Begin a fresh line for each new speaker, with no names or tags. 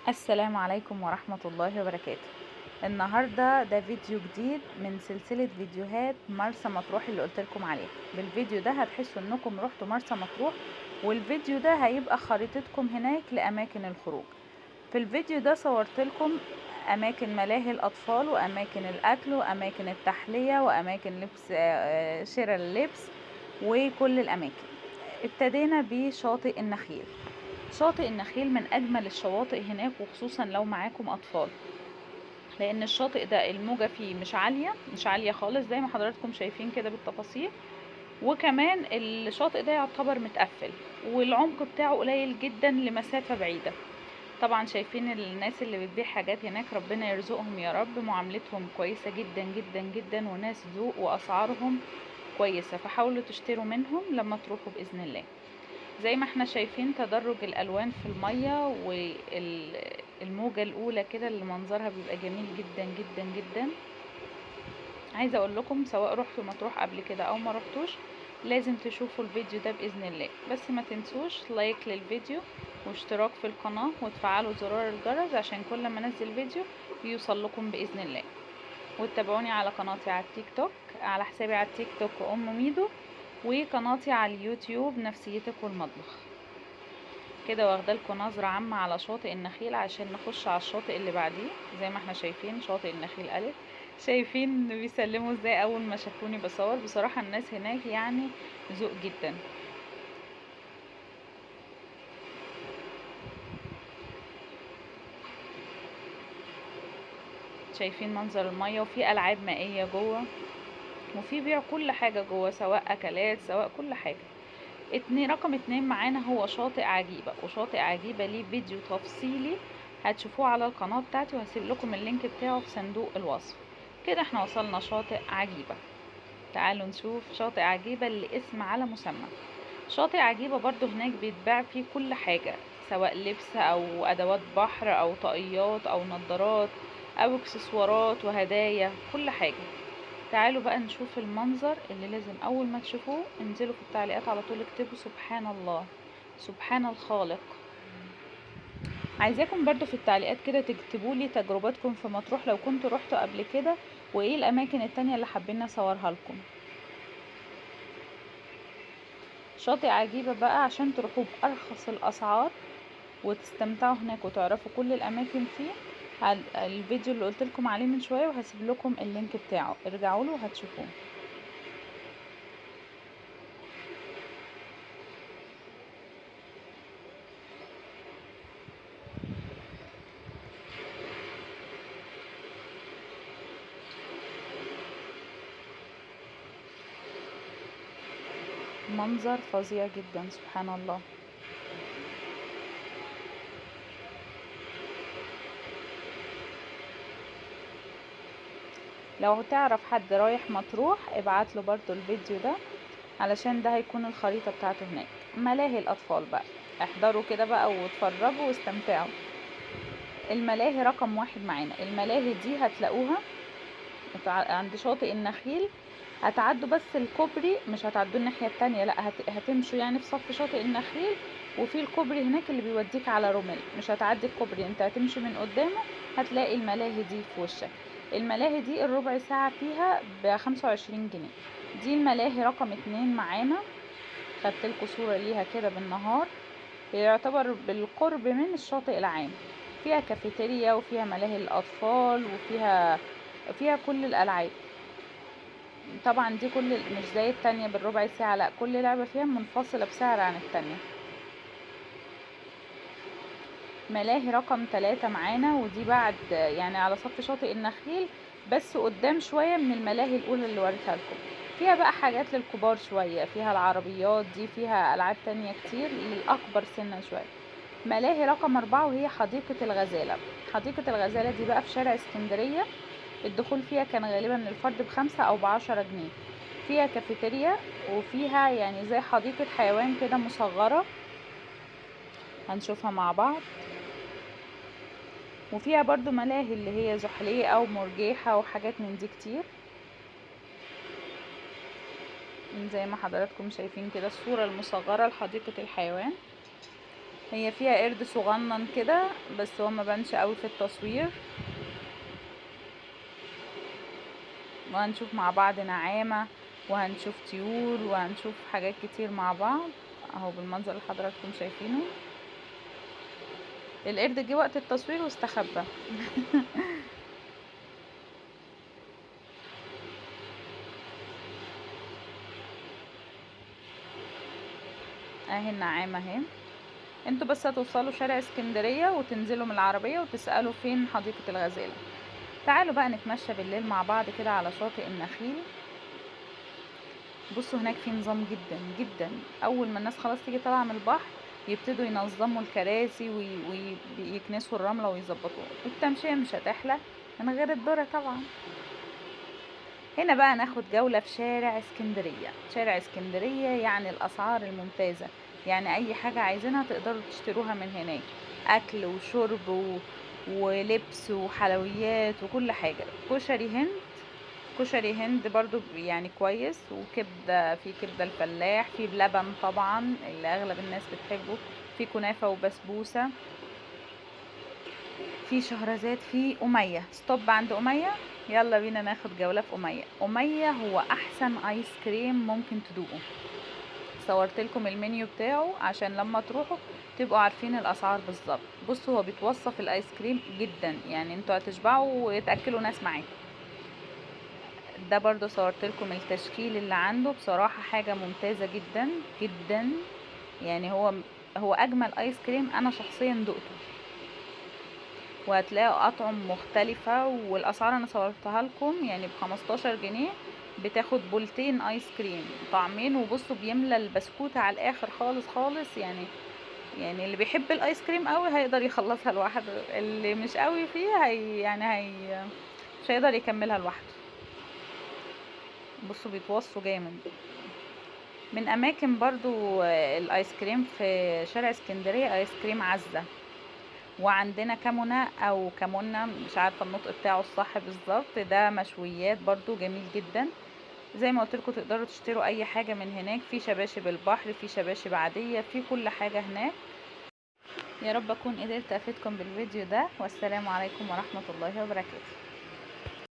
السلام عليكم ورحمة الله وبركاته. النهاردة ده فيديو جديد من سلسلة فيديوهات مرسى مطروح اللي قلتلكم عليها. بالفيديو ده هتحسوا انكم رحتوا مرسى مطروح، والفيديو ده هيبقى خريطتكم هناك لأماكن الخروج. في الفيديو ده صورتلكم أماكن ملاهي الأطفال وأماكن الأكل وأماكن التحلية وأماكن لبس شراء اللبس وكل الأماكن. ابتدينا بشاطئ النخيل. شاطئ النخيل من أجمل الشواطئ هناك، وخصوصا لو معاكم أطفال، لأن الشاطئ ده الموجة فيه مش عالية خالص زي ما حضراتكم شايفين كده بالتفاصيل. وكمان الشاطئ ده يعتبر متقفل، والعمق بتاعه قليل جدا لمسافة بعيدة. طبعا شايفين الناس اللي بتبيع حاجات هناك، ربنا يرزقهم يا رب، معاملتهم كويسة جدا جدا جدا، وناس ذوق وأسعارهم كويسة، فحاولوا تشتروا منهم لما تروحوا بإذن الله. زي ما احنا شايفين تدرج الالوان في المية، والموجة الاولى كده اللي منظرها بيبقى جميل جدا جدا جدا. عايزة اقول لكم سواء رحتوا مطروح قبل كده او ما رحتوش، لازم تشوفوا الفيديو ده باذن الله. بس ما تنسوش لايك للفيديو واشتراك في القناة وتفعلوا زرار الجرس عشان كل ما انزل فيديو يوصل لكم باذن الله. وتتابعوني على قناتي على التيك توك، على حسابي على التيك توك ام ميدو، وقناتي على اليوتيوب نفسيتك والمطبخ. كده واخدالكم نظرة عامة على شاطئ النخيل عشان نخش على الشاطئ اللي بعديه. زي ما احنا شايفين شاطئ النخيل ألف. شايفين بيسلموا ازاي اول ما شافوني بصور. بصراحة الناس هناك يعني ذوق جدا. شايفين منظر المية، وفي ألعاب مائية جوه، وفي بيع كل حاجة جوه، سواء أكلات سواء كل حاجة. رقم 2 معانا هو شاطئ عجيبة. وشاطئ عجيبة ليه فيديو تفصيلي هتشوفوه على القناة بتاعتي، وهسيب لكم اللينك بتاعه في صندوق الوصف. كده احنا وصلنا شاطئ عجيبة. تعالوا نشوف شاطئ عجيبة اللي اسم على مسمى. شاطئ عجيبة برضو هناك بيتباع فيه كل حاجة، سواء لبس او ادوات بحر او طاقيات او نظارات او اكسسوارات وهدايا، كل حاجة. تعالوا بقى نشوف المنظر اللي لازم اول ما تشوفوه انزلوا في التعليقات على طول اكتبوا سبحان الله، سبحان الخالق. عايزاكم برضو في التعليقات كده تكتبوا لي تجربتكم في مطروح لو كنتوا رحتوا قبل كده، وايه الاماكن التانية اللي حابين اصورها لكم. شاطئ عجيبة بقى عشان تروحوا بارخص الاسعار وتستمتعوا هناك وتعرفوا كل الاماكن فيه. الفيديو اللي قلتلكم عليه من شوية وهسيب لكم اللينك بتاعه، ارجعوا له وهتشوفوه. منظر فظيع جدا سبحان الله. لو تعرف حد رايح مطروح ابعت له برضو الفيديو ده، علشان ده هيكون الخريطة بتاعته هناك. ملاهي الاطفال بقى احضروا كده بقى واتفرجوا واستمتعوا. الملاهي رقم 1 معانا. الملاهي دي هتلاقوها عند شاطئ النخيل. هتعدوا بس الكوبري، مش هتعدوا الناحية التانية، لا هتمشوا يعني في صف شاطئ النخيل، وفي الكوبري هناك اللي بيوديك على رومل. مش هتعدي الكوبري، انت هتمشي من قدامه هتلاقي الملاهي دي في وشك. الملاهي دي الربع ساعة فيها ب25 جنيه. دي الملاهي رقم 2 معانا. خدتلكوا صورة ليها كده بالنهار. هي يعتبر بالقرب من الشاطئ العام. فيها كافيتيريا وفيها ملاهي الأطفال وفيها كل الألعاب. طبعا دي مش زي التانية بالربع ساعة، لا كل لعبة فيها منفصلة بسعر عن التانية. ملاهي رقم 3 معانا، ودي بعد يعني على صف شاطئ النخيل، بس قدام شوية من الملاهي الأولى اللي وريتها لكم. فيها بقى حاجات للكبار شوية، فيها العربيات دي، فيها ألعاب تانية كتير للأكبر سنا شوية. ملاهي رقم 4 وهي حديقة الغزالة. حديقة الغزالة دي بقى في شارع اسكندرية. الدخول فيها كان غالبا الفرد ب5 أو ب10 جنيه. فيها كافيتيريا، وفيها يعني زي حديقة حيوان كده مصغرة هنشوفها مع بعض. وفيها برضو ملاهي اللي هي زحلية او مرجيحة وحاجات من دي كتير. زي ما حضراتكم شايفين كده الصورة المصغرة لحديقة الحيوان. هي فيها قرد صغنن كده بس هو ما بانش قوي في التصوير. وهنشوف مع بعض نعامة وهنشوف طيور وهنشوف حاجات كتير مع بعض اهو بالمنظر اللي حضراتكم شايفينه. القرد جه وقت التصوير واستخبى. اهي النعامة اهي. انتوا بس هتوصلوا شارع اسكندرية وتنزلوا من العربية وتسألوا فين حديقة الغزالة. تعالوا بقى نتمشى بالليل مع بعض كده على شاطئ النخيل. بصوا هناك في نظام جدا جدا. اول ما الناس خلاص تيجي طالعة من البحر يبتدوا ينظموا الكراسي ويكنسوا الرملة ويظبطوها. التمشية مش هتحلى من غير الذرة طبعا. هنا بقى ناخد جولة في شارع اسكندرية. شارع اسكندرية يعني الأسعار الممتازة، يعني أي حاجة عايزينها تقدروا تشتروها من هناك، أكل وشرب ولبس وحلويات وكل حاجة. كشري هند، كشري هند برضو يعني كويس، وكبدة، في كبدة الفلاح، في بلبن طبعا اللي أغلب الناس بتحبه، في كنافة وبسبوسة، في شهرزاد، في أمية. ستوب عند أمية. يلا بينا ناخد جولة في أمية. أمية هو أحسن آيس كريم ممكن تدوقه. صورت لكم المنيو بتاعه عشان لما تروحوا تبقوا عارفين الأسعار بالظبط. بصوا هو بيتوصف الآيس كريم جدا، يعني انتوا هتشبعوا وتأكلوا ناس معاكم. ده برضو صورت لكم التشكيل اللي عنده، بصراحة حاجة ممتازة جدا جدا. يعني هو أجمل آيس كريم أنا شخصيا دقته. وهتلاقوا اطعم مختلفة، والاسعار انا صورتها لكم يعني ب15 جنيه بتاخد بولتين ايس كريم طعمين. وبصوا بيملى البسكوتة على الاخر خالص خالص. يعني اللي بيحب الايس كريم قوي هيقدر يخلصها لوحده، اللي مش قوي فيها هي مش هيقدر يكملها لوحده. بصوا بيتوصوا جامد. من اماكن برضو الايس كريم في شارع اسكندرية ايس كريم عزة. وعندنا كمونة او كمونة، مش عارفة النطق بتاعه الصح بالظبط. ده مشويات برضو جميل جدا. زي ما قلت لكم تقدروا تشتروا اي حاجة من هناك، في شباشب البحر، في شباشب عادية، في كل حاجة هناك. يا رب اكون قدرت افيدكم بالفيديو ده، والسلام عليكم ورحمة الله وبركاته.